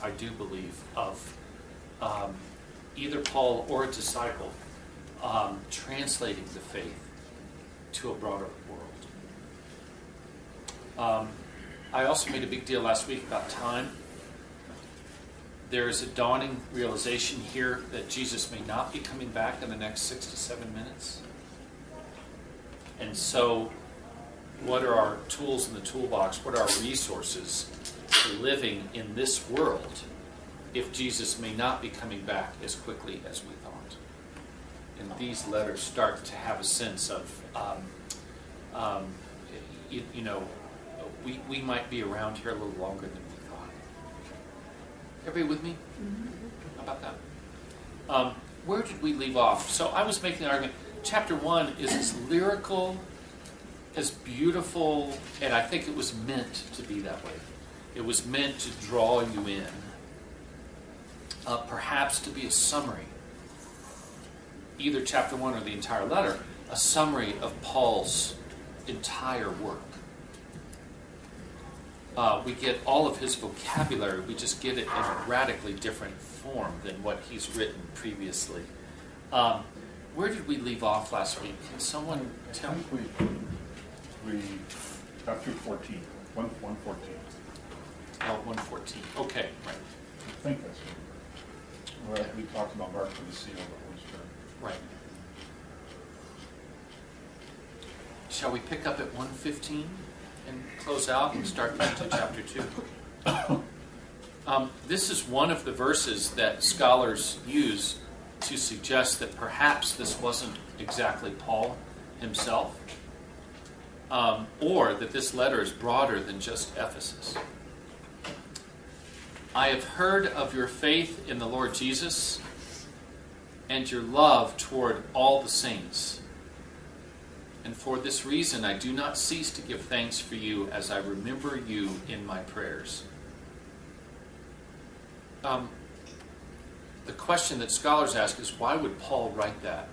I do believe, of either Paul or a disciple translating the faith to a broader world. I also made a big deal last week about time. There is a dawning realization here that Jesus may not be coming back in the next 6 to 7 minutes. And so, what are our tools in the toolbox? What are our resources for living in this world if Jesus may not be coming back as quickly as we thought? And these letters start to have a sense of, we might be around here a little longer than we thought. Everybody with me? How about that? Where did we leave off? So I was making the argument, chapter 1 is as lyrical, as beautiful, and I think it was meant to be that way. It was meant to draw you in. Perhaps to be a summary, either chapter 1 or the entire letter, a summary of Paul's entire work. We get all of his vocabulary, we just get it in a radically different form than what he's written previously. Where did we leave off last week? Can someone tell me? We got through 14, 114. Oh, 114. Okay, right. I think that's right. We talked about mark for the seal of the Holy Spirit. Right. Shall we pick up at 115 and close out and start into chapter 2? This is one of the verses that scholars use to suggest that perhaps this wasn't exactly Paul himself, or that this letter is broader than just Ephesus. I have heard of your faith in the Lord Jesus and your love toward all the saints. And for this reason I do not cease to give thanks for you as I remember you in my prayers. The question that scholars ask is, why would Paul write that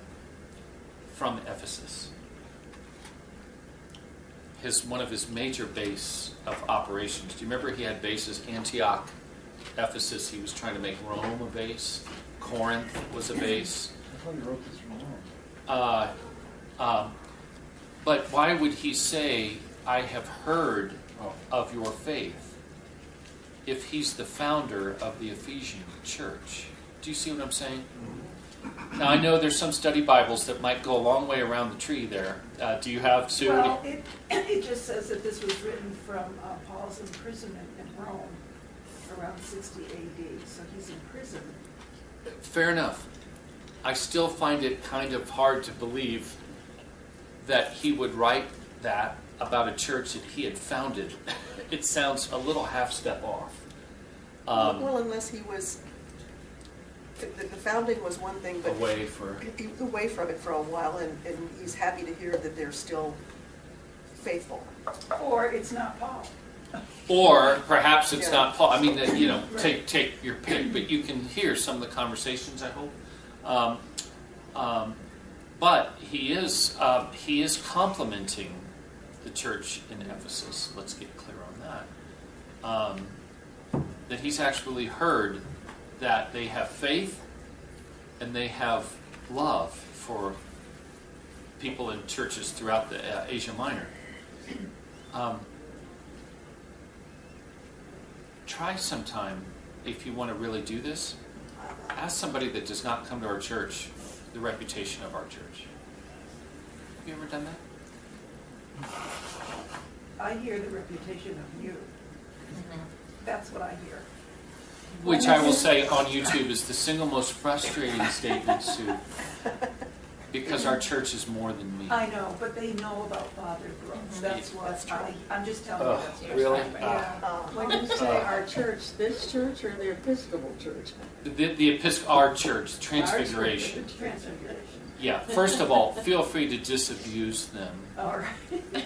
from Ephesus? One of his major base of operations. Do you remember he had bases? Antioch, Ephesus, he was trying to make Rome a base. Corinth was a base. I thought he wrote this from Rome. But why would he say, I have heard of your faith, if he's the founder of the Ephesian church? Do you see what I'm saying? Now, I know there's some study Bibles that might go a long way around the tree there. Do you have, Sue? Well, it just says that this was written from Paul's imprisonment in Rome around 60 AD. So he's in prison. Fair enough. I still find it kind of hard to believe that he would write that about a church that he had founded. It sounds a little half-step off. Well, unless he was... The founding was one thing, but away from it for a while, and he's happy to hear that they're still faithful. Or it's not Paul. Or perhaps it's not Paul. I mean, Right. take your pick, but you can hear some of the conversations, I hope. But he is complimenting the church in Ephesus. Let's get clear on that. That he's actually heard that they have faith and they have love for people in churches throughout the Asia Minor. Try sometime, if you want to really do this, ask somebody that does not come to our church the reputation of our church. Have you ever done that? I hear the reputation of you. Mm-hmm. That's what I hear. Which I will say on YouTube is the single most frustrating statement, Sue. Because our church is more than me. I know, but they know about Father Brooks. That's what I'm just telling you. That's what's really? happening. Yeah. When you say our church, this church or the Episcopal church? The Episcopal, our church, Transfiguration. Transfiguration. Yeah, first of all, feel free to disabuse them. All right.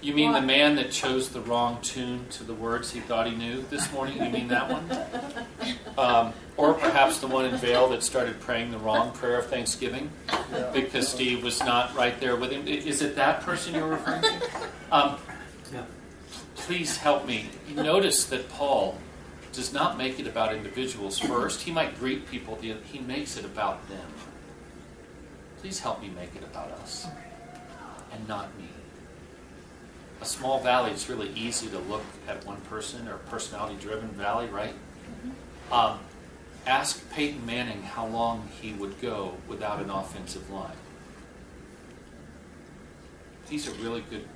You mean the man that chose the wrong tune to the words he thought he knew this morning? You mean that one? Or perhaps the one in Vail that started praying the wrong prayer of thanksgiving because Steve was not right there with him. Is it that person you're referring to? Please help me. Notice that Paul does not make it about individuals first. He might greet people, he makes it about them. Please help me make it about us and not me. A small valley, it's really easy to look at one person, or a personality-driven valley, right? Ask Peyton Manning how long he would go without an offensive line. He's a really good,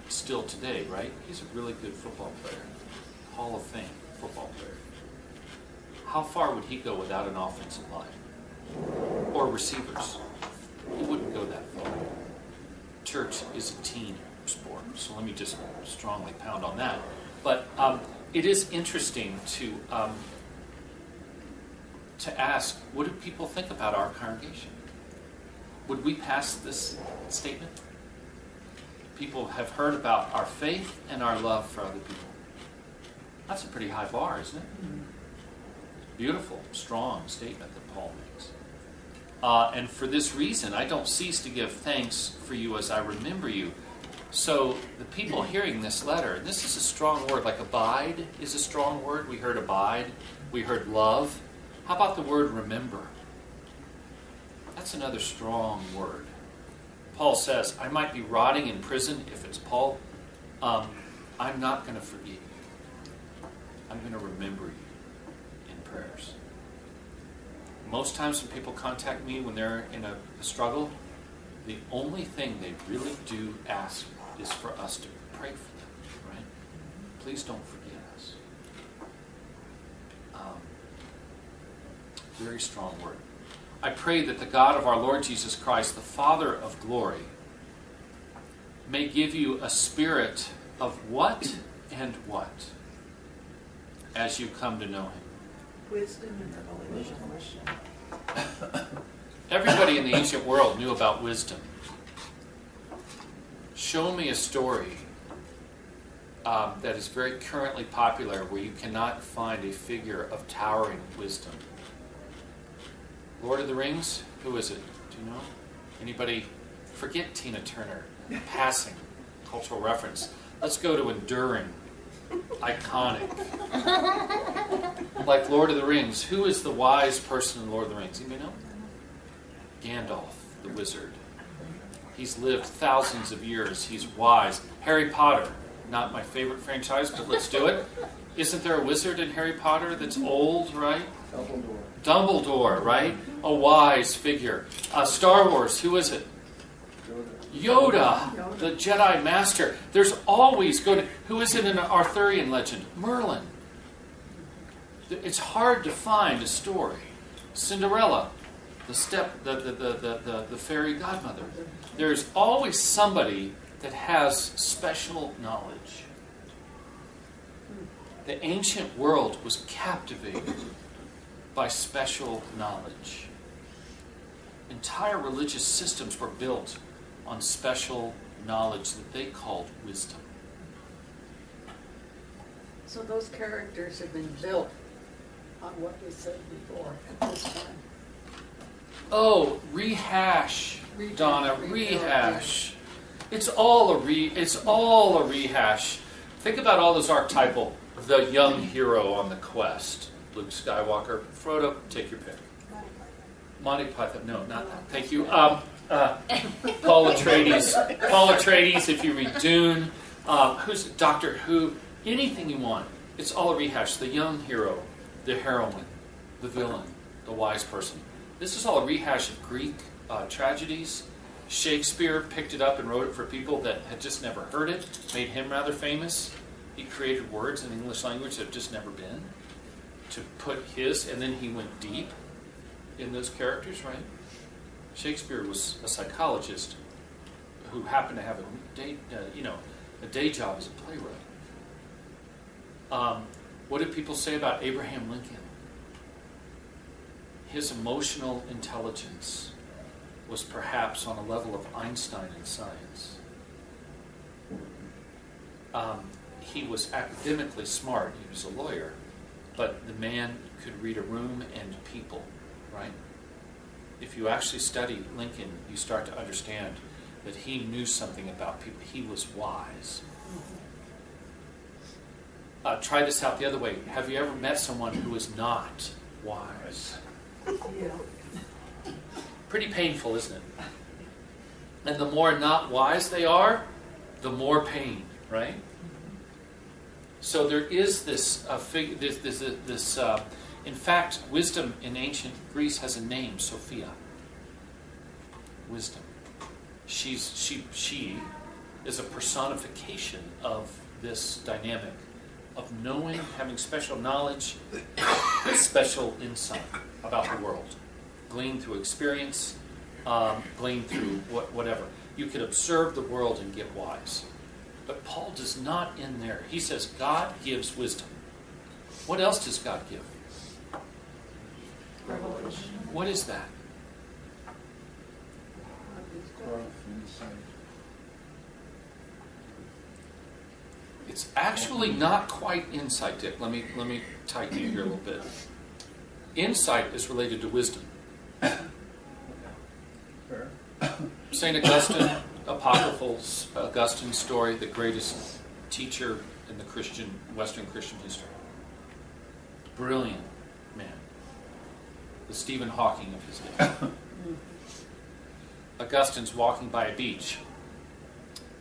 still today, right? He's a really good football player. Hall of Fame football player. How far would he go without an offensive line? Or receivers? He wouldn't go that far. Church is a team sport, so let me just strongly pound on that. But it is interesting to ask, what do people think about our congregation? Would we pass this statement? People have heard about our faith and our love for other people. That's a pretty high bar, isn't it? Beautiful, strong statement that Paul makes. And for this reason, I don't cease to give thanks for you as I remember you. So the people hearing this letter, and this is a strong word, like abide is a strong word. We heard abide. We heard love. How about the word remember? That's another strong word. Paul says, I might be rotting in prison if it's Paul. I'm not going to forget you. I'm going to remember you in prayers. Most times when people contact me when they're in a struggle, the only thing they really do ask is for us to pray for them, right? Please don't forget us. Very strong word. I pray that the God of our Lord Jesus Christ, the Father of glory, may give you a spirit of what and what as you come to know Him. Wisdom and revelation. Everybody in the ancient world knew about wisdom. Show me a story that is very currently popular where you cannot find a figure of towering wisdom. Lord of the Rings? Who is it? Do you know? Anybody? Forget Tina Turner. Passing. Cultural reference. Let's go to enduring. Iconic. Like Lord of the Rings. Who is the wise person in Lord of the Rings? Anybody know? Gandalf, the wizard. He's lived thousands of years. He's wise. Harry Potter. Not my favorite franchise, but let's do it. Isn't there a wizard in Harry Potter that's old, right? Dumbledore, right? A wise figure. Star Wars, who is it? Yoda, the Jedi Master. There's always good. Who is it in an Arthurian legend? Merlin. It's hard to find a story. Cinderella, the fairy godmother. There's always somebody that has special knowledge. The ancient world was captivated by special knowledge. Entire religious systems were built on special knowledge that they called wisdom. So those characters have been built on what we said before at this time. Oh, rehash, Donna, rehash. It's all a rehash. Think about all those archetypal, the young hero on the quest. Luke Skywalker, Frodo, take your pick. Monty Python, no, not that. Thank you. Paul Atreides, if you read Dune, who's Doctor Who, anything you want. It's all a rehash. The young hero, the heroine, the villain, the wise person. This is all a rehash of Greek tragedies. Shakespeare picked it up and wrote it for people that had just never heard it, made him rather famous. He created words in the English language that have just never been. To put his, and then he went deep in those characters, right? Shakespeare was a psychologist who happened to have a day job as a playwright. What did people say about Abraham Lincoln? His emotional intelligence was perhaps on a level of Einstein in science. He was academically smart. He was a lawyer. But the man could read a room and people, right? If you actually study Lincoln, you start to understand that he knew something about people. He was wise. Try this out the other way. Have you ever met someone who is not wise? Yeah. Pretty painful, isn't it? And the more not wise they are, the more pain, right? So there is this in fact, wisdom in ancient Greece has a name, Sophia. Wisdom. She is a personification of this dynamic of knowing, having special knowledge, special insight about the world, gleaned through experience, gleaned through whatever. You could observe the world and get wise. But Paul does not end there. He says God gives wisdom. What else does God give? Revelation. What is that? Growth, insight. It's actually not quite insight, Dick. Let me tighten you here a little bit. Insight is related to wisdom. Fair. St. Augustine, apocryphal Augustine story, the greatest teacher in the Western Christian history. Brilliant man. The Stephen Hawking of his day. Augustine's walking by a beach.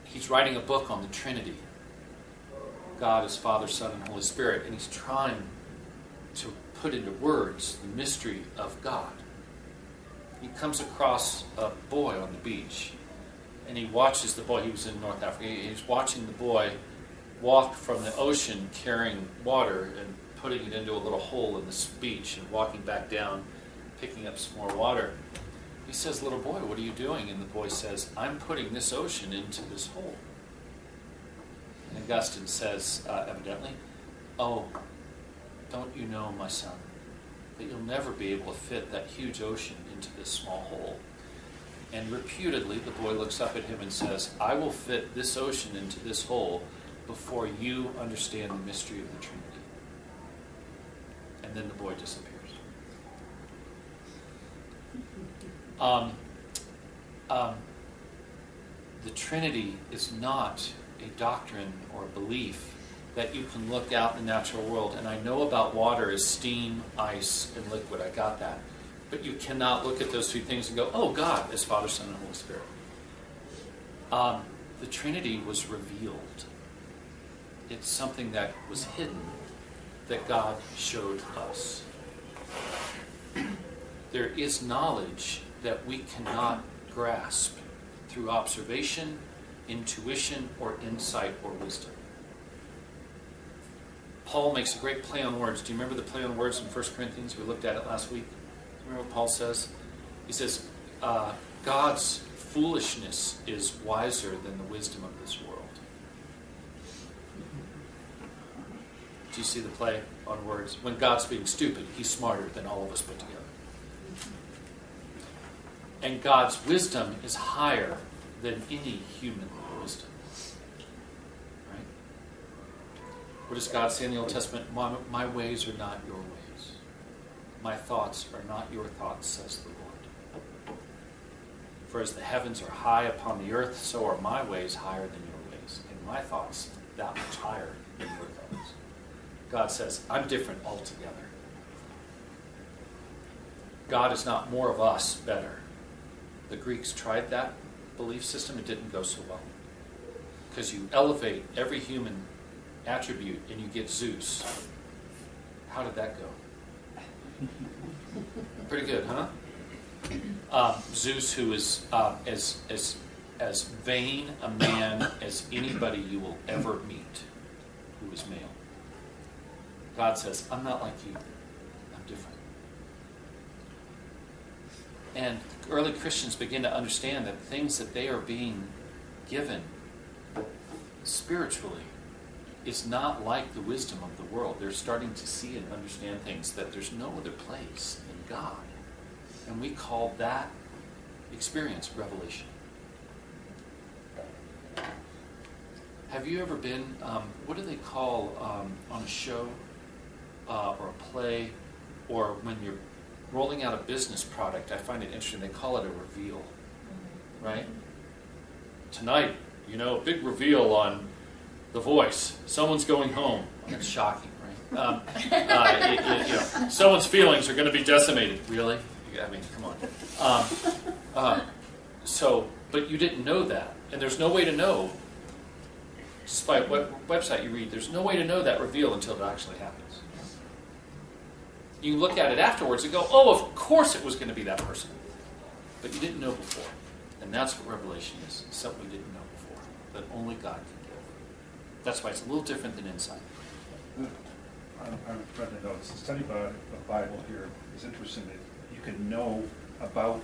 He's writing a book on the Trinity. God is Father, Son, and Holy Spirit. And he's trying to put into words the mystery of God. He comes across a boy on the beach. And he watches the boy. He was in North Africa. He's watching the boy walk from the ocean carrying water and putting it into a little hole in the beach and walking back down, picking up some more water. He says, "Little boy, what are you doing?" And the boy says, "I'm putting this ocean into this hole." And Augustine says, evidently, "Oh, don't you know, my son, that you'll never be able to fit that huge ocean into this small hole?" And reputedly, the boy looks up at him and says, "I will fit this ocean into this hole before you understand the mystery of the Trinity." And then the boy disappears. The Trinity is not a doctrine or a belief that you can look out in the natural world. And I know about water as steam, ice, and liquid. I got that. But you cannot look at those three things and go, "Oh, God is Father, Son, and Holy Spirit." The Trinity was revealed. It's something that was hidden that God showed us. There is knowledge that we cannot grasp through observation, intuition, or insight or wisdom. Paul makes a great play on words. Do you remember the play on words in 1 Corinthians? We looked at it last week. Remember what Paul says? He says, God's foolishness is wiser than the wisdom of this world. Do you see the play on words? When God's being stupid, he's smarter than all of us put together. And God's wisdom is higher than any human wisdom. Right? What does God say in the Old Testament? My ways are not your ways. My thoughts are not your thoughts, says the Lord. For as the heavens are high upon the earth, so are my ways higher than your ways, and my thoughts that much higher than your thoughts. God says, I'm different altogether. God is not more of us, better. The Greeks tried that belief system. It didn't go so well. Because you elevate every human attribute and you get Zeus. How did that go? Pretty good, huh? Zeus, who is as vain a man as anybody you will ever meet, who is male. God says, I'm not like you. I'm different. And early Christians begin to understand that things that they are being given spiritually is not like the wisdom of the world. They're starting to see and understand things that there's no other place in God. And we call that experience revelation. Have you ever been, what do they call on a show or a play, or when you're rolling out a business product? I find it interesting. They call it a reveal, right? Tonight, a big reveal on The Voice. Someone's going home. That's shocking, right? Someone's feelings are going to be decimated. Really? I mean, come on. But you didn't know that. And there's no way to know, despite what website you read, there's no way to know that reveal until it actually happens. You look at it afterwards and go, oh, of course it was going to be that person. But you didn't know before. And that's what revelation is. Something we didn't know before. That only God can give. That's why it's a little different than insight. I'm trying to notice, the study about the Bible here is interesting that you can know about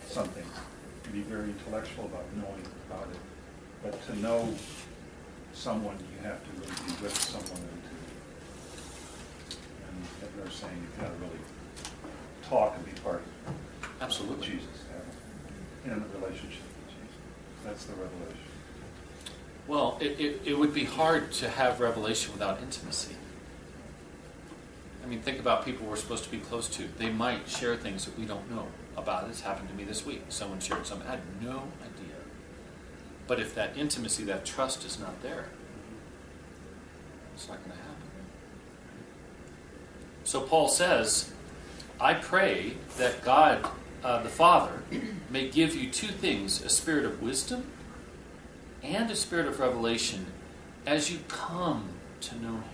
something, you can be very intellectual about knowing about it, but to know someone, you have to really be with someone and they're saying you've got to really talk and be part of Absolutely. Jesus, in a relationship with Jesus. That's the revelation. Well, it would be hard to have revelation without intimacy. I mean, think about people we're supposed to be close to. They might share things that we don't know about. It's happened to me this week. Someone shared something. I had no idea. But if that intimacy, that trust is not there, it's not going to happen. So Paul says, I pray that God, the Father, may give you two things, a spirit of wisdom and a spirit of revelation as you come to know Him.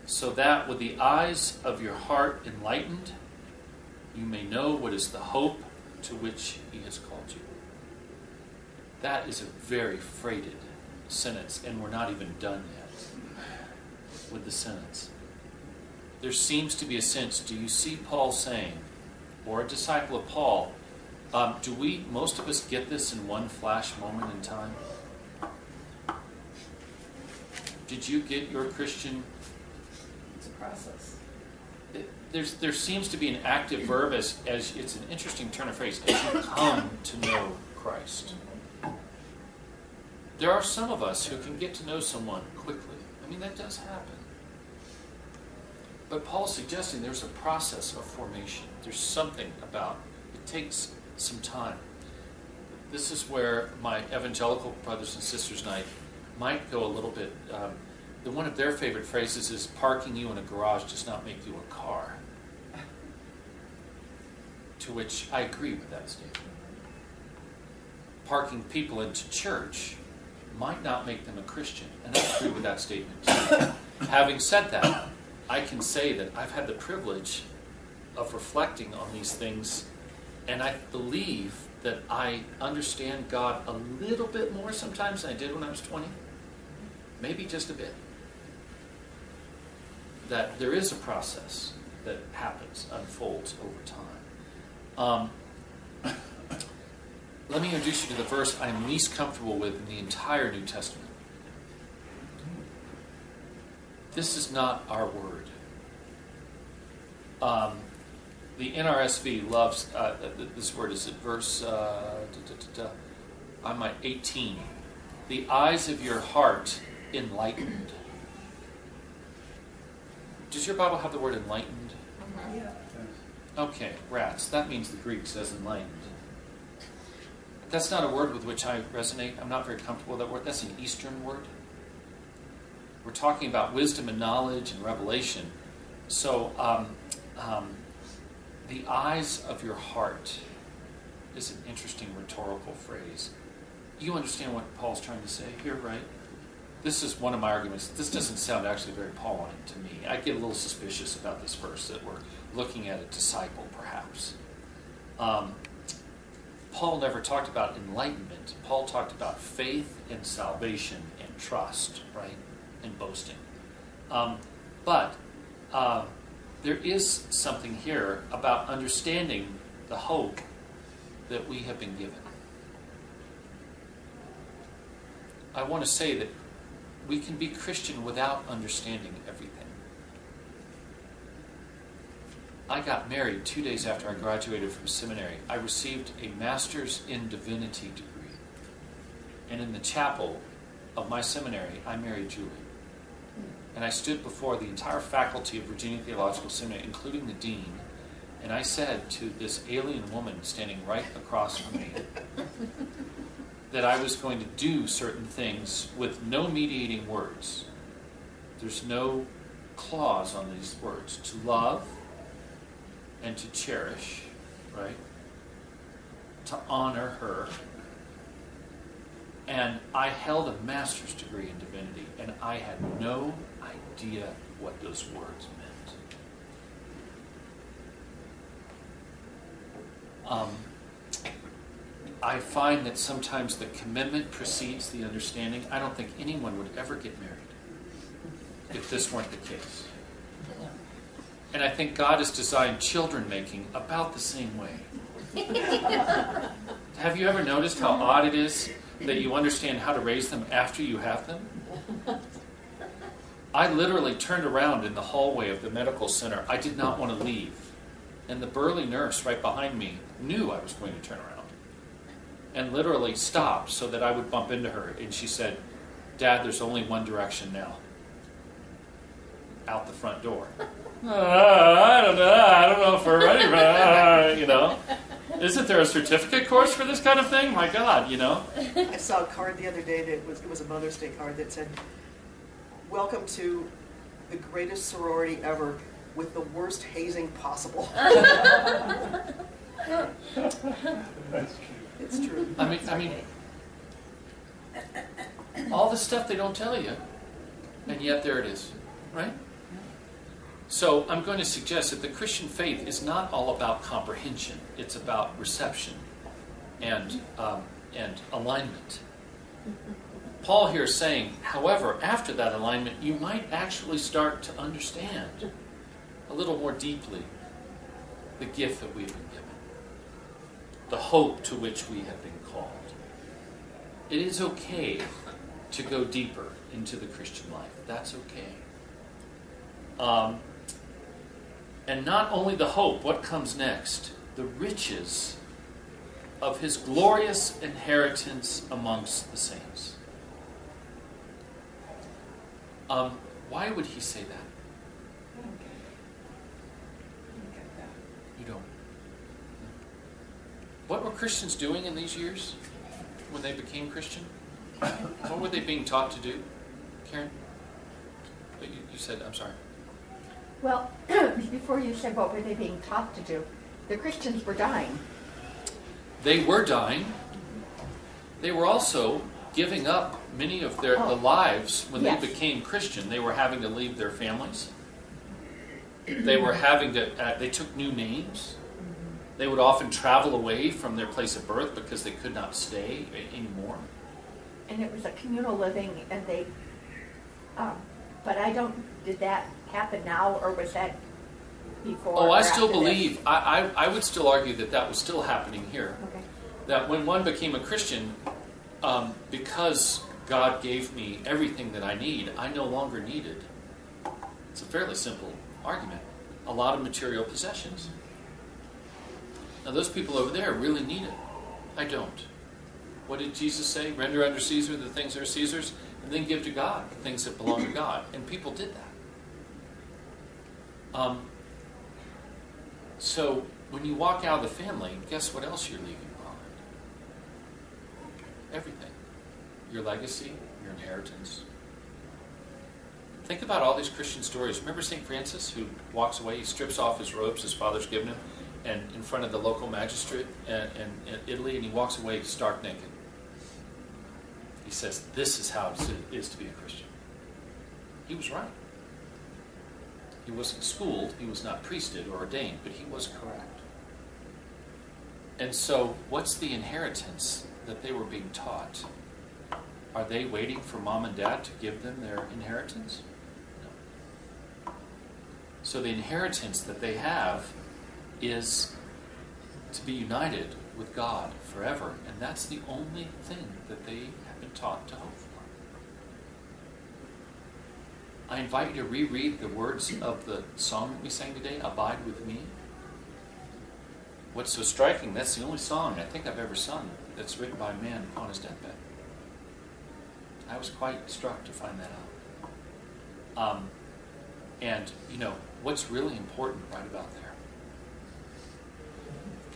So that with the eyes of your heart enlightened, you may know what is the hope to which He has called you. That is a very freighted sentence, and we're not even done yet with the sentence. There seems to be a sense, do you see Paul saying, or a disciple of Paul, most of us get this in one flash moment in time? Did you get your Christian? It's a process. There seems to be an active verb as it's an interesting turn of phrase, as you come to know Christ. There are some of us who can get to know someone quickly. I mean, that does happen. But Paul's suggesting there's a process of formation. There's something about it takes some time. This is where my evangelical brothers and sisters and I might go a little bit. One of their favorite phrases is, parking you in a garage does not make you a car. To which I agree with that statement. Parking people into church might not make them a Christian, and I agree with that statement too. Having said that, I can say that I've had the privilege of reflecting on these things, and I believe that I understand God a little bit more sometimes than I did when I was 20. Maybe just a bit. That there is a process that happens, unfolds over time. Let me introduce you to the verse I'm least comfortable with in the entire New Testament. This is not our word. The NRSV loves this word. Is it verse 18? The eyes of your heart enlightened. Does your Bible have the word enlightened? Yeah. Okay, rats. That means the Greek says enlightened. That's not a word with which I resonate. I'm not very comfortable with that word. That's an Eastern word. We're talking about wisdom and knowledge and revelation. So, the eyes of your heart is an interesting rhetorical phrase. You understand what Paul's trying to say here, right? This is one of my arguments. This doesn't sound actually very Pauline to me. I get a little suspicious about this verse, that we're looking at a disciple, perhaps. Paul never talked about enlightenment. Paul talked about faith and salvation and trust, right? And boasting. But there is something here about understanding the hope that we have been given. I want to say that we can be Christian without understanding everything. I got married 2 days after I graduated from seminary. I received a master's in divinity degree. And in the chapel of my seminary, I married Julie. And I stood before the entire faculty of Virginia Theological Seminary, including the dean, and I said to this alien woman standing right across from me that I was going to do certain things with no mediating words. There's no clause on these words. To love and to cherish, right? To honor her. And I held a master's degree in divinity, and I had no idea what those words meant. I find that sometimes the commitment precedes the understanding. I don't think anyone would ever get married if this weren't the case. And I think God has designed children making about the same way. Have you ever noticed how odd it is that you understand how to raise them after you have them? I literally turned around in the hallway of the medical center. I did not want to leave. And the burly nurse right behind me knew I was going to turn around. And literally stopped so that I would bump into her. And she said, "Dad, there's only one direction now. Out the front door." I don't know if we're ready for that, you know. Isn't there a certificate course for this kind of thing? My God, you know. I saw a card the other day that was a Mother's Day card that said, "Welcome to the greatest sorority ever with the worst hazing possible." That's true. It's true. I mean, all the stuff they don't tell you, and yet there it is, right? So I'm going to suggest that the Christian faith is not all about comprehension. It's about reception and alignment. Paul here is saying, however, after that alignment, you might actually start to understand a little more deeply the gift that we've been given, the hope to which we have been called. It is okay to go deeper into the Christian life. That's okay. And not only the hope, what comes next? The riches of his glorious inheritance amongst the saints. Why would he say that? You don't. What were Christians doing in these years when they became Christian? What were they being taught to do? Karen? You said, I'm sorry. Well, before you said what were they being taught to do, the Christians were dying. They were dying. They were also giving up many of the lives when Yes. they became Christian. They were having to leave their families. They were having to, they took new names. They would often travel away from their place of birth because they could not stay anymore. And it was a communal living, and they, but did that happen now, or was that before? Oh, I or still after believe, this? I would still argue that was still happening here. Okay. That when one became a Christian, because God gave me everything that I need, I no longer needed. It's a fairly simple argument. A lot of material possessions. Now those people over there really need it. I don't. What did Jesus say? Render unto Caesar the things that are Caesar's, and then give to God the things that belong to God. And people did that. So when you walk out of the family, guess what else you're leaving behind? Everything. Your legacy, your inheritance. Think about all these Christian stories. Remember St. Francis, who walks away, he strips off his robes his father's given him, and in front of the local magistrate in Italy, and he walks away stark naked. He says, "This is how it is to be a Christian." He was right. He wasn't schooled, he was not priested or ordained, but he was correct. And so, what's the inheritance that they were being taught? Are they waiting for mom and dad to give them their inheritance? No. So the inheritance that they have is to be united with God forever, and that's the only thing that they have been taught to hope for. I invite you to reread the words of the song that we sang today, "Abide with Me." What's so striking, that's the only song I think I've ever sung that's written by a man on his deathbed. I was quite struck to find that out. And, what's really important right about there?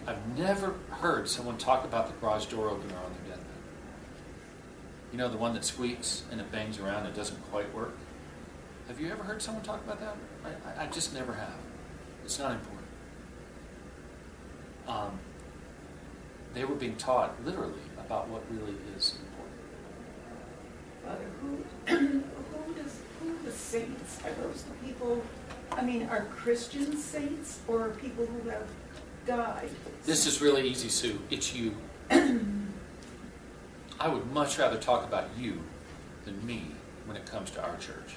I've never heard someone talk about the garage door opener on their deathbed. You know, the one that squeaks and it bangs around and it doesn't quite work? Have you ever heard someone talk about that? I just never have. It's not important. They were being taught literally about what really is important. Father, who are the saints? Are those the people, are Christian saints or people who have died? This is really easy, Sue. It's you. I would much rather talk about you than me when it comes to our church.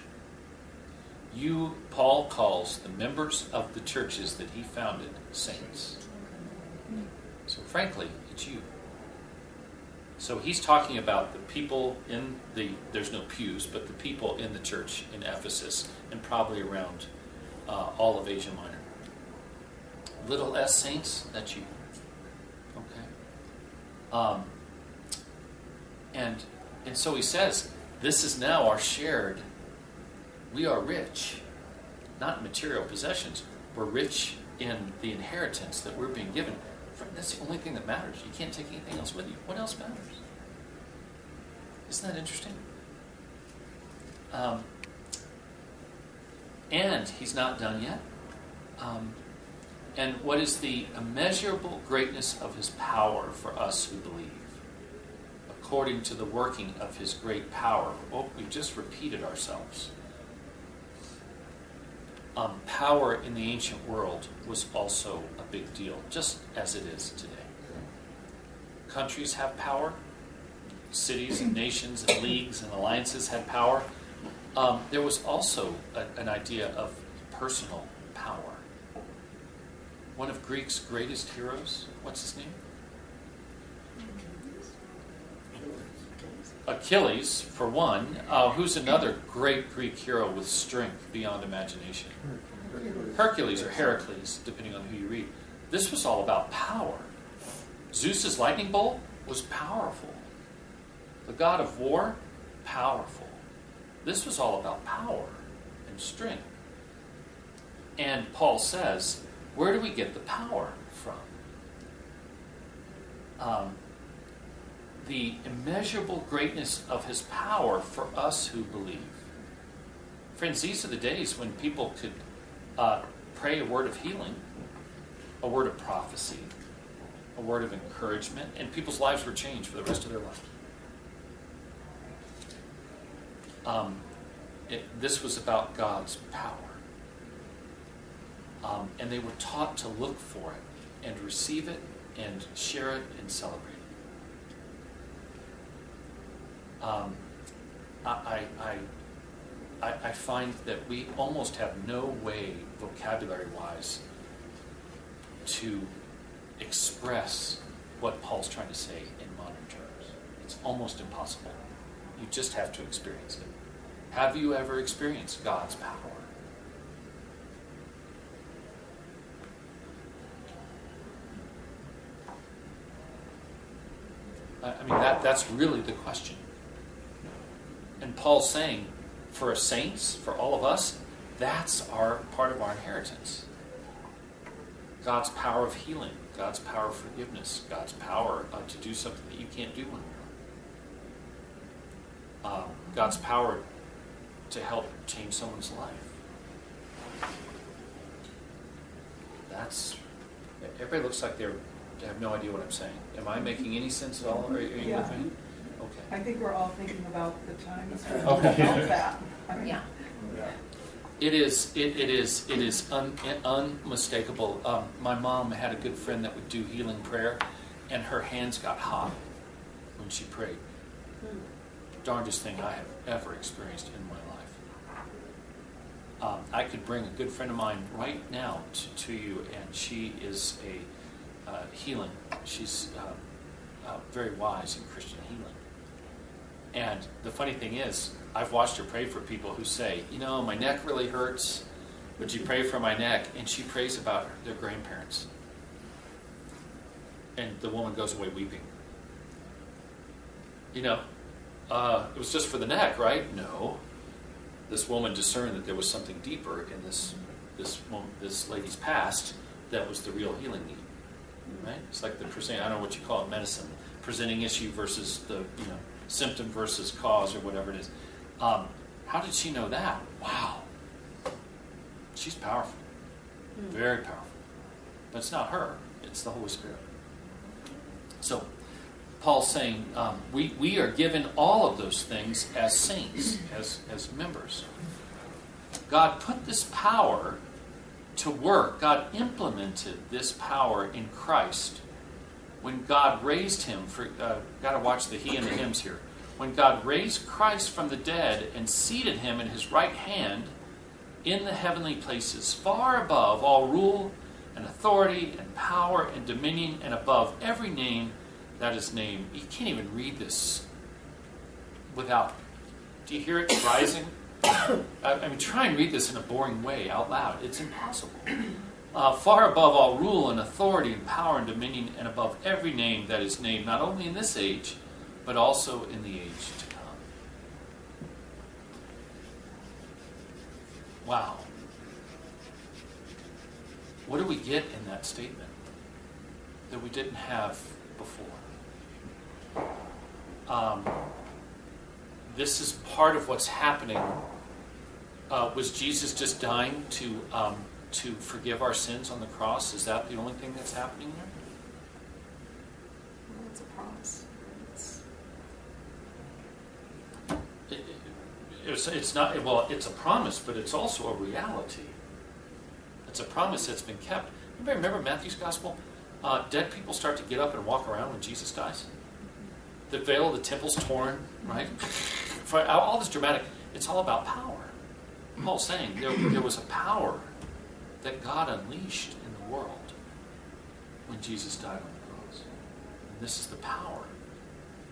You, Paul calls the members of the churches that he founded saints. So frankly, it's you. So he's talking about the people in there's no pews, but the people in the church in Ephesus and probably around all of Asia Minor. Little s saints, that's you. Okay. And so he says, this is now our shared, we are rich, not in material possessions. We're rich in the inheritance that we're being given. That's the only thing that matters. You can't take anything else with you. What else matters? Isn't that interesting? And he's not done yet. And what is the immeasurable greatness of his power for us who believe? According to the working of his great power. Oh, we just repeated ourselves. Power in the ancient world was also a big deal, just as it is today. Countries have power. Cities and nations and leagues and alliances had power. There was also an idea of personal power. One of Greek's greatest heroes, what's his name? Achilles, for one. Who's another great Greek hero with strength beyond imagination? Hercules or Heracles, depending on who you read. This was all about power. Zeus's lightning bolt was powerful. The god of war, powerful. This was all about power and strength. And Paul says, where do we get the power from? The immeasurable greatness of his power for us who believe. Friends, these are the days when people could pray a word of healing, a word of prophecy, a word of encouragement, and people's lives were changed for the rest of their life. This was about God's power. And they were taught to look for it and receive it and share it and celebrate it. I find that we almost have no way, vocabulary-wise, to express what Paul's trying to say in modern terms. It's almost impossible. You just have to experience it. Have you ever experienced God's power? That's really the question. And Paul's saying, for saints, for all of us, that's our part of our inheritance. God's power of healing, God's power of forgiveness, God's power to do something that you can't do on your own. God's power to help change someone's life. Everybody looks like they have no idea what I'm saying. Am I making any sense at all? Are you with me? Okay. I think we're all thinking about the times when Okay. we felt that. Yeah. It is unmistakable. My mom had a good friend that would do healing prayer, and her hands got hot when she prayed. Darndest thing I have ever experienced in my life. I could bring a good friend of mine right now to you, and she is a healing. She's very wise in Christian healing. And the funny thing is, I've watched her pray for people who say, my neck really hurts. Would you pray for my neck? And she prays about their grandparents. And the woman goes away weeping. It was just for the neck, right? No. This woman discerned that there was something deeper in this lady's past that was the real healing need. Right? It's like I don't know what you call it, medicine, presenting issue versus the symptom versus cause or whatever it is. How did she know that? Wow. She's powerful. Very powerful. But it's not her. It's the Holy Spirit. So, Paul's saying we are given all of those things as saints, as members. God put this power to work. God implemented this power in Christ when God raised him. Got to watch the he and the hims here. When God raised Christ from the dead and seated him in his right hand in the heavenly places, far above all rule and authority and power and dominion, and above every name that is named. You can't even read this without. Do you hear it rising? I mean, try and read this in a boring way out loud. It's impossible. Far above all rule and authority and power and dominion, and above every name that is named, not only in this age, but also in the age to come. Wow. What do we get in that statement that we didn't have before? This is part of what's happening. Was Jesus just dying to forgive our sins on the cross? Is that the only thing that's happening there? Well, it's a promise. It's not. Well, it's a promise, but it's also a reality. It's a promise that's been kept. Anybody remember Matthew's Gospel? Dead people start to get up and walk around when Jesus dies. The veil of the temple's torn, right? All this dramatic. It's all about power. Paul's saying there was a power that God unleashed in the world when Jesus died on the cross. And this is the power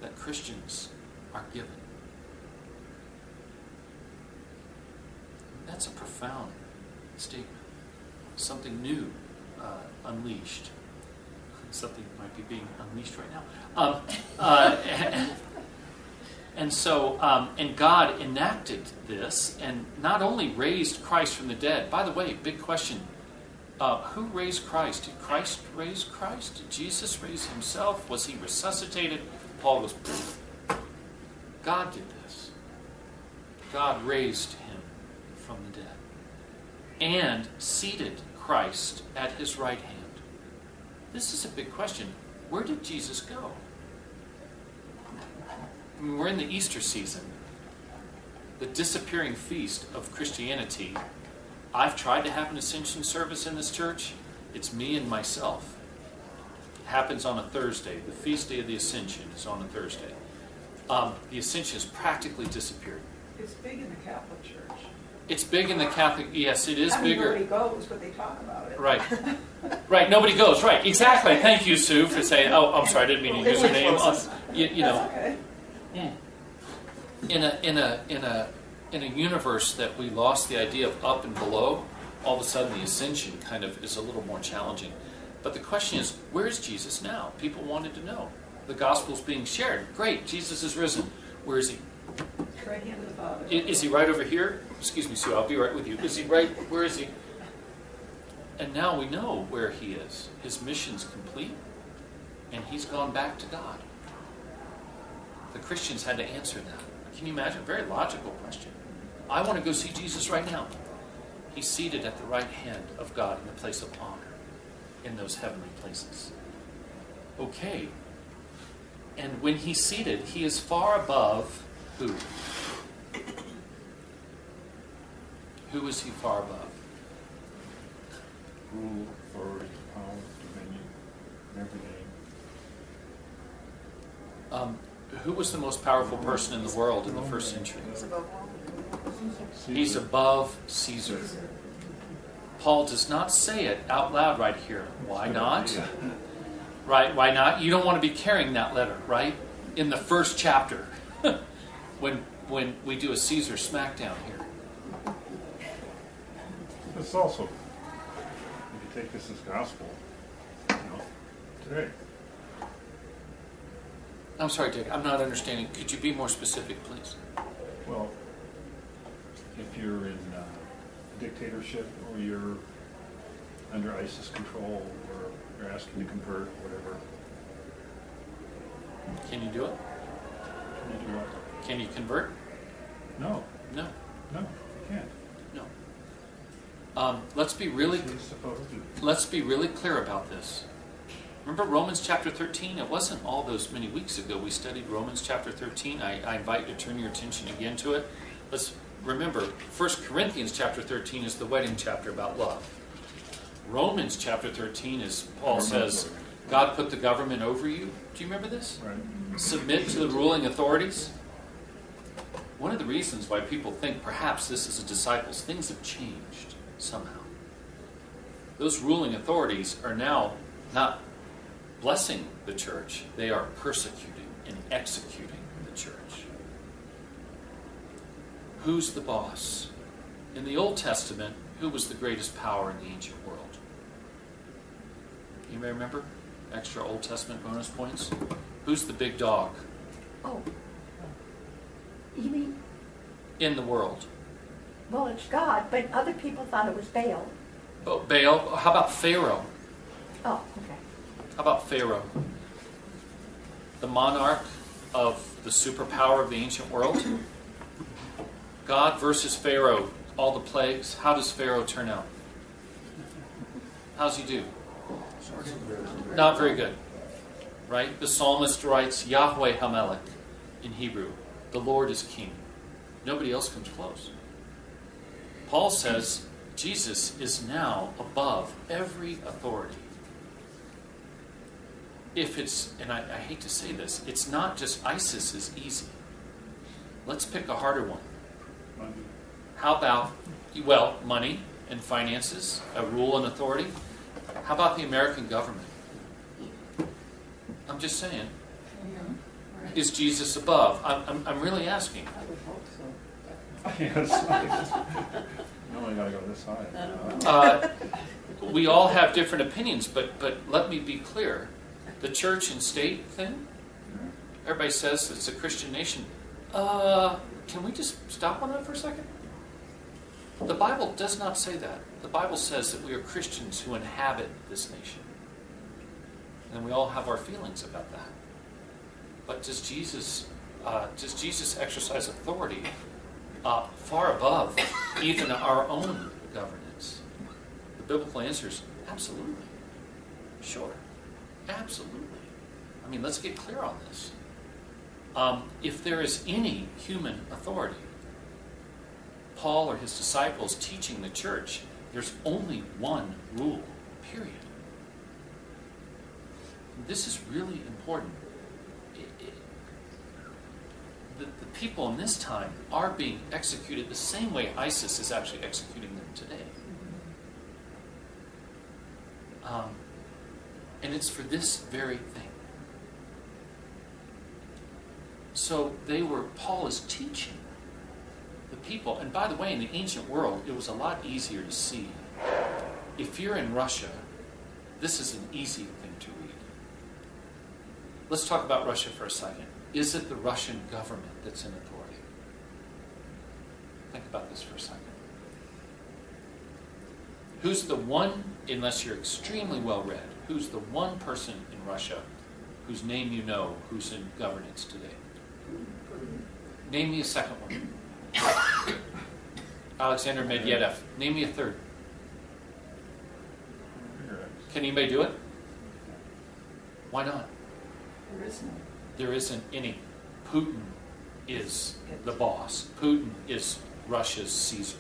that Christians are given. That's a profound statement. Something new unleashed. Something might be being unleashed right now. And God enacted this and not only raised Christ from the dead. By the way, big question. Who raised Christ? Did Christ raise Christ? Did Jesus raise himself? Was he resuscitated? Paul goes, God did this. God raised him from the dead and seated Christ at his right hand. This is a big question. Where did Jesus go? I mean, we're in the Easter season, the disappearing feast of Christianity. I've tried to have an Ascension service in this church. It's me and myself. It happens on a Thursday. The feast day of the Ascension is on a Thursday. The Ascension has practically disappeared. It's big in the Catholic Church. It's big in the Catholic, yes, it is bigger. Nobody goes, but they talk about it. Right. Right, nobody goes. Right, exactly. Thank you, Sue, for saying, oh, I'm sorry, I didn't mean to use her name. You know. That's okay. In a universe that we lost the idea of up and below, all of a sudden the ascension kind of is a little more challenging. But the question is, where's Jesus now? People wanted to know. The gospel's being shared. Great, Jesus is risen. Where is he? Right hand of the Father. Is he right over here? Excuse me, Sue, I'll be right with you. Is he right? Where is he? And now we know where he is. His mission's complete, and he's gone back to God. The Christians had to answer that. Can you imagine? A very logical question. I want to go see Jesus right now. He's seated at the right hand of God in the place of honor in those heavenly places. Okay. And when he's seated, he is far above who? Who is he far above? Rule, authority, power, dominion, every name. Who was the most powerful person in the world in the first century? He's above all. He's above Caesar. Paul does not say it out loud right here. Why not? Right, why not? You don't want to be carrying that letter, right? In the first chapter. when we do a Caesar smackdown here. It's also, if you take this as gospel, today. I'm sorry, Dick, I'm not understanding. Could you be more specific, please? Well, if you're in a dictatorship or you're under ISIS control or you're asking to convert or whatever. Can you do it? Can you do what? Can you convert? No. No. No, you can't. No. Let's be really He's supposed to. Let's be really clear about this. Remember Romans chapter 13? It wasn't all those many weeks ago we studied Romans chapter 13. I invite you to turn your attention again to it. Let's remember, 1 Corinthians chapter 13 is the wedding chapter about love. Romans chapter 13 is, Paul says, God put the government over you. Do you remember this? Right. Submit to the ruling authorities. One of the reasons why people think perhaps this is a disciples, things have changed somehow. Those ruling authorities are now not blessing the church, they are persecuting and executing the church. Who's the boss? In the Old Testament, who was the greatest power in the ancient world? You may remember? Extra Old Testament bonus points. Who's the big dog Oh. You mean, in the world? well, it's God, but other people thought it was Vail. Oh, Baal. How about Pharaoh? Oh, okay. How about Pharaoh? The monarch of the superpower of the ancient world? God versus Pharaoh, all the plagues. How does Pharaoh turn out? How's he do? Not very good. Right? The psalmist writes, Yahweh Hamelech in Hebrew. The Lord is king. Nobody else comes close. Paul says Jesus is now above every authority. If it's, and I hate to say this, it's not just ISIS is easy. Let's pick a harder one. Money. How about, well, money and finances, rule and authority? How about the American government? I'm just saying. Is Jesus above? I'm really asking. I would hope so. Yes. You only got to go this high. We all have different opinions, but let me be clear. The church and state thing, everybody says it's a Christian nation. Can we just stop on that for a second? The Bible does not say that. The Bible says that we are Christians who inhabit this nation. And we all have our feelings about that. But does Jesus exercise authority far above even our own governance? The biblical answer is absolutely. Sure. Absolutely. I mean, let's get clear on this. If there is any human authority, Paul or his disciples teaching the church, there's only one rule, period. This is really important. The people in this time are being executed the same way ISIS is actually executing them today. And it's for this very thing. So Paul is teaching the people, and by the way, in the ancient world, it was a lot easier to see. If you're in Russia, this is an easy thing to read. Let's talk about Russia for a second. Is it the Russian government that's in authority? Think about this for a second. Who's the one, unless you're extremely well read, who's the one person in Russia whose name you know who's in governance today? Name me a second one. Alexander Medvedev. Name me a third. Can anybody do it? Why not? There is no. There isn't any. Putin is the boss. Putin is Russia's Caesar.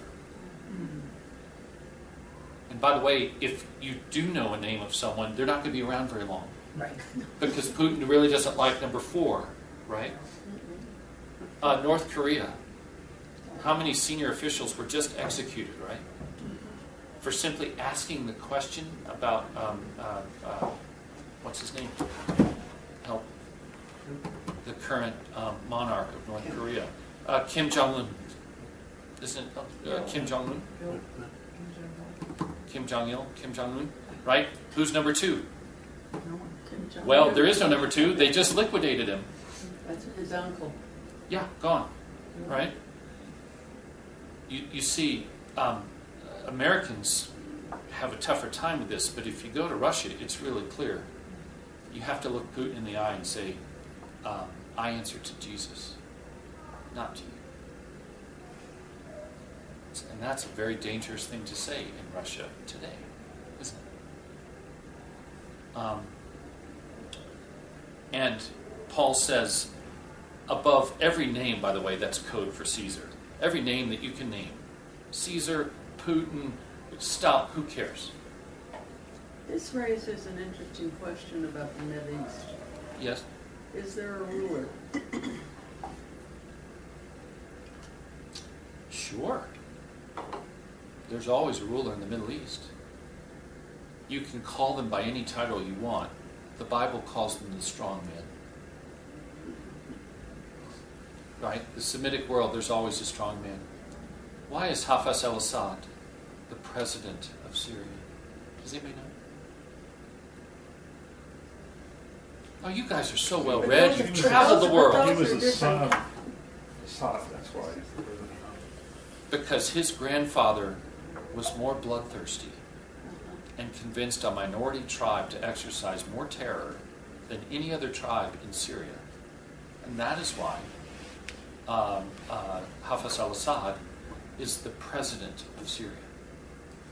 And by the way, if you do know a name of someone, they're not going to be around very long. Right. Because Putin really doesn't like number 4, right? North Korea. How many senior officials were just executed, right? For simply asking the question about, what's his name? Help. The current monarch of North Korea. Kim Jong-un. Isn't it Kim Jong-un? Kim Jong-il? Kim Jong-un? Right? Who's number 2? Well, there is no number 2. They just liquidated him. That's his uncle. Yeah, gone. Right? You see, Americans have a tougher time with this, but if you go to Russia, it's really clear. You have to look Putin in the eye and say, I answer to Jesus, not to you. And that's a very dangerous thing to say in Russia today, isn't it? And Paul says, above every name, by the way, that's code for Caesar. Every name that you can name. Caesar, Putin, stop, who cares? This raises an interesting question about the Mideast. Yes? Is there a ruler? Sure. There's always a ruler in the Middle East. You can call them by any title you want. The Bible calls them the strong man. Right? The Semitic world, there's always a strong man. Why is Hafez al-Assad the president of Syria? Does anybody know? Oh, you guys are so well read. You've traveled the world. He was the son of Assad, that's why he's the president. Because his grandfather was more bloodthirsty and convinced a minority tribe to exercise more terror than any other tribe in Syria. And that is why Hafez al-Assad is the president of Syria.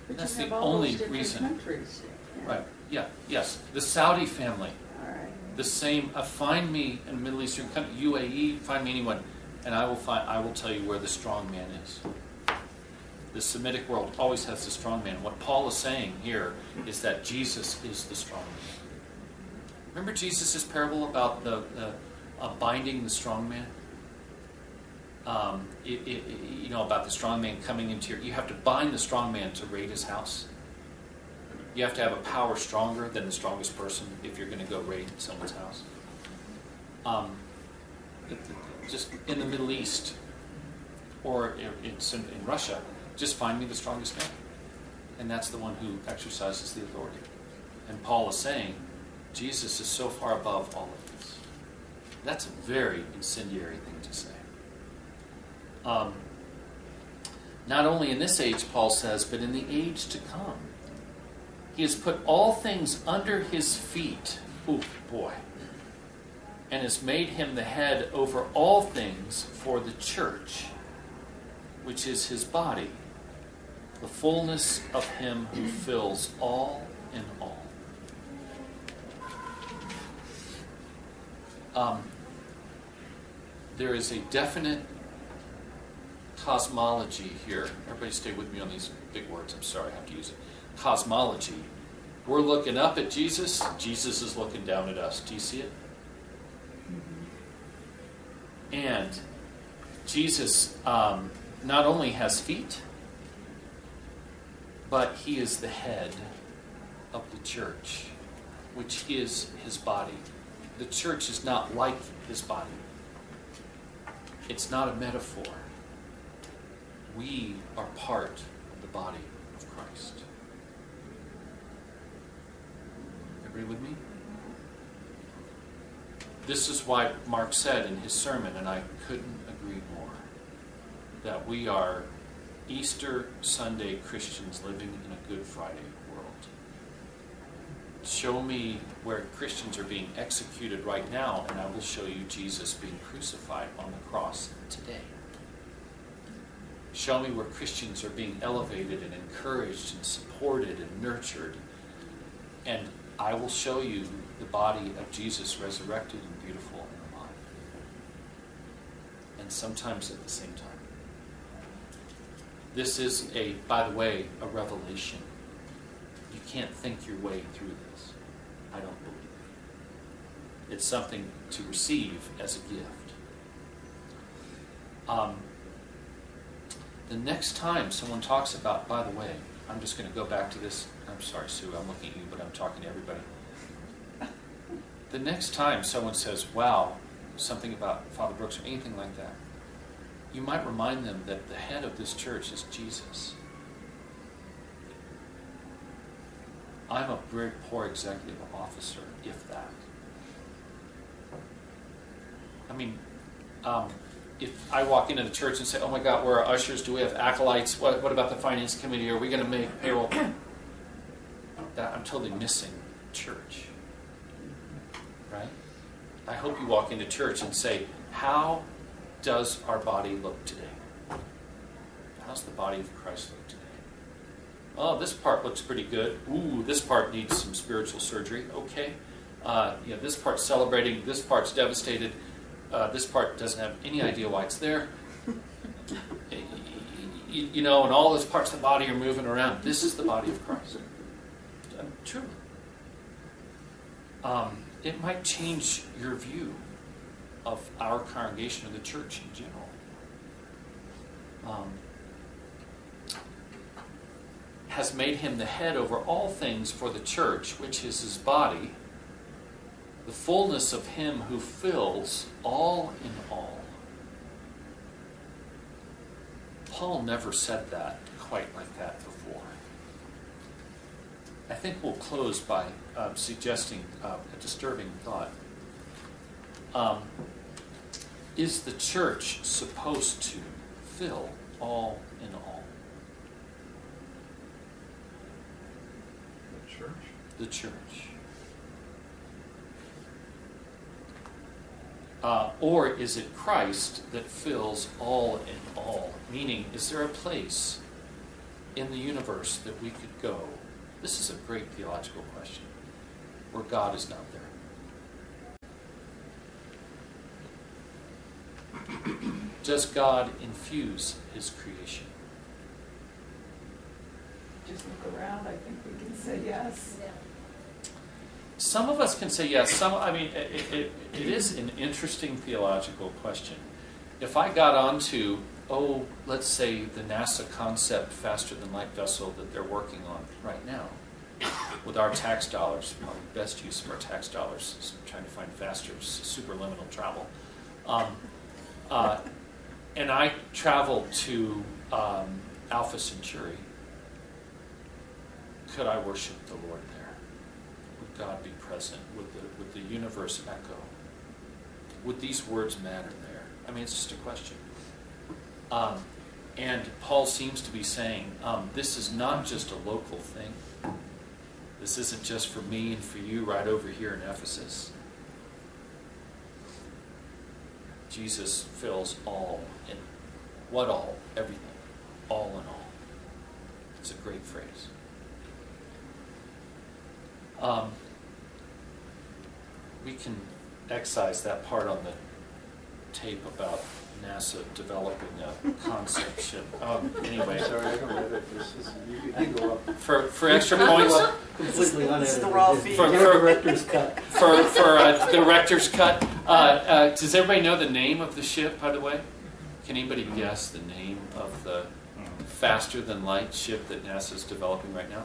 But That's you have the all only those different reason. countries. Yeah. Right, yeah, yes. The Saudi family, All right. the same. Find me in a Middle Eastern country, UAE, find me anyone, and I will tell you where the strong man is. The Semitic world always has the strong man. What Paul is saying here is that Jesus is the strong man. Remember Jesus' parable about the binding the strong man? You know, about the strong man coming into you have to bind the strong man to raid his house. You have to have a power stronger than the strongest person if you're going to go raid someone's house. Just in the Middle East or in Russia, just find me the strongest man. And that's the one who exercises the authority. And Paul is saying, Jesus is so far above all of this. That's a very incendiary thing to say. Not only in this age, Paul says, but in the age to come. He has put all things under his feet. Ooh, boy. And has made him the head over all things for the church, which is his body, the fullness of him who fills all in all. There is a definite cosmology here. Everybody stay with me on these big words. I'm sorry, I have to use it. Cosmology. We're looking up at Jesus. Jesus is looking down at us. Do you see it? And Jesus not only has feet, but he is the head of the church, which is his body. The church is not like his body. It's not a metaphor. We are part of the body of Christ. Everybody with me? This is why Mark said in his sermon, and I couldn't agree more, that we are Easter Sunday Christians living in a Good Friday world. Show me where Christians are being executed right now, and I will show you Jesus being crucified on the cross today. Show me where Christians are being elevated and encouraged and supported and nurtured, and I will show you the body of Jesus resurrected and beautiful and alive. And sometimes at the same time. This is, by the way, a revelation. You can't think your way through this. I don't believe it. It's something to receive as a gift. The next time someone talks about, by the way, I'm just going to go back to this. I'm sorry, Sue, I'm looking at you, but I'm talking to everybody. The next time someone says, wow, something about Father Brooks or anything like that, you might remind them that the head of this church is Jesus. I'm a very poor executive officer, if that. I mean, if I walk into the church and say, oh my God, where are our ushers? Do we have acolytes? What about the finance committee? Are we going to make payroll? That I'm totally missing church. Right? I hope you walk into church and say, how does our body look today? How how's the body of Christ look today? Oh, this part looks pretty good. Ooh, this part needs some spiritual surgery. Okay. This part's celebrating, this part's devastated, this part doesn't have any idea why it's there. And all those parts of the body are moving around. This is the body of Christ. Truly. It might change your view of our congregation or the church in general. Has made him the head over all things for the church, which is his body, the fullness of him who fills all in all. Paul never said that quite like that before. I think we'll close by suggesting a disturbing thought. Is the church supposed to fill all in all? The church? The church. Or is it Christ that fills all in all? Meaning, is there a place in the universe that we could go? This is a great theological question, where God is not there. Does God infuse his creation? Just look around, I think we can say yes. Some of us can say yes. It is an interesting theological question. If I got onto, let's say the NASA concept faster than light vessel that they're working on right now, with our tax dollars, probably the best use of our tax dollars is trying to find faster superliminal travel. And I travel to Alpha Centauri. Could I worship the Lord there? Would God be present? Would the universe echo? Would these words matter there? It's just a question. And Paul seems to be saying, this is not just a local thing. This isn't just for me and for you right over here in Ephesus. Jesus fills all in. What all? Everything. All in all. It's a great phrase. We can excise that part on the tape about NASA developing a concept ship. Anyway. Sorry, I don't have it. You go up. For extra points? Completely unedited. This is the raw feed. For director's cut. For the director's cut. Does everybody know the name of the ship, by the way? Can anybody guess the name of the faster than light ship that NASA is developing right now?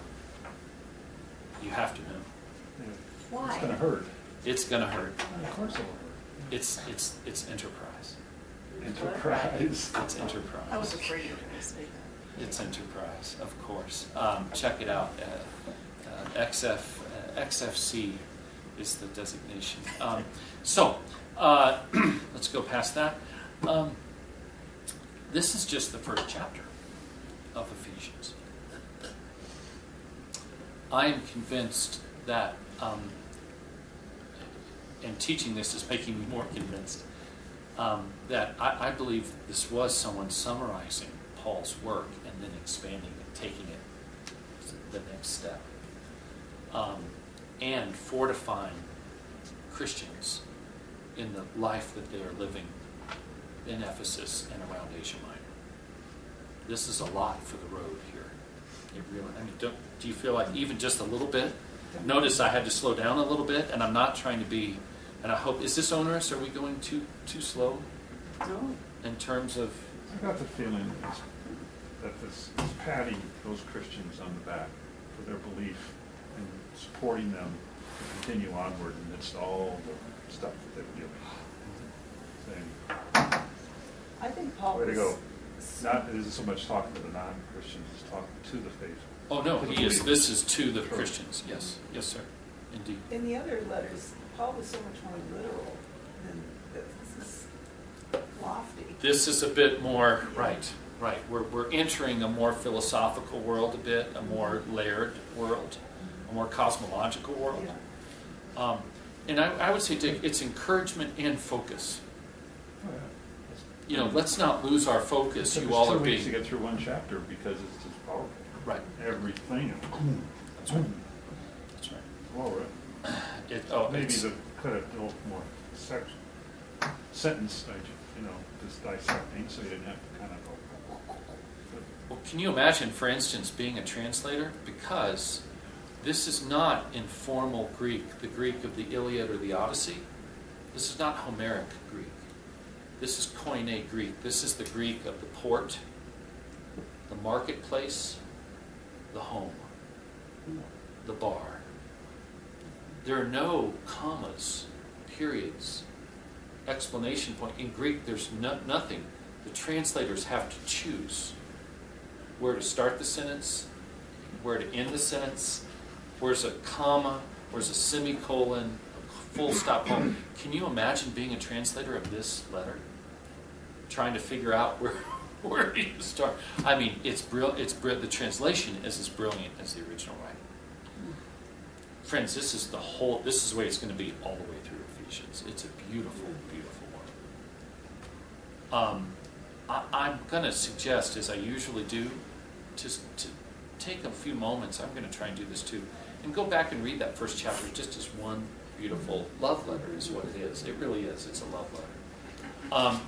You have to know. Why? It's going to hurt. It's going to hurt. Of course it will hurt. It's Enterprise. Enterprise. It's Enterprise. I was afraid you were going to say that. It's Enterprise, of course. Check it out. XFC is the designation. Let's go past that. This is just the first chapter of Ephesians. I am convinced that, and teaching this is making me more convinced, that I believe this was someone summarizing Paul's work and then expanding it, taking it to the next step, and fortifying Christians in the life that they are living in Ephesus and around Asia Minor. This is a lot for the road here. It really, do you feel like even just a little bit? Notice I had to slow down a little bit, and I'm not trying to be, and I hope, is this onerous? Are we going too slow? No. In terms of... I got the feeling that this is patting those Christians on the back for their belief and supporting them to continue onward amidst all the stuff that they were dealing with. Saying, I think Paul way to was... go. It isn't so much talking to the non-Christians, it's talking to the faithful. Oh no, he is. This is to the Christians. Yes, yes, sir. Indeed. In the other letters, Paul was so much more literal than this is lofty. This is a bit more right. We're entering a more philosophical world a bit, a more layered world, a more cosmological world. Yeah. And I would say, Dick, it's encouragement and focus. Oh, yeah. let's not lose our focus. It You took us all 2 are weeks to being get through one chapter because it's just powerful. right. Everything. That's right. That's right. Well, maybe It's- the cut it a little more sentence, just dissecting, so you didn't have to kind of go. Well, can you imagine, for instance, being a translator? Because this is not informal Greek, the Greek of the Iliad or the Odyssey. This is not Homeric Greek. This is Koine Greek. This is the Greek of the port, the marketplace, the home, the bar. There are no commas, periods, explanation point. In Greek, there's nothing. The translators have to choose where to start the sentence, where to end the sentence, where's a comma, where's a semicolon, a full stop home. Can you imagine being a translator of this letter? Trying to figure out where do you start? I mean, it's the translation is as brilliant as the original writing. Friends, this is the way it's going to be all the way through Ephesians. It's a beautiful, beautiful one. I'm going to suggest, as I usually do, to take a few moments. I'm going to try and do this too, and go back and read that first chapter just as one beautiful love letter is what it is. It really is. It's a love letter.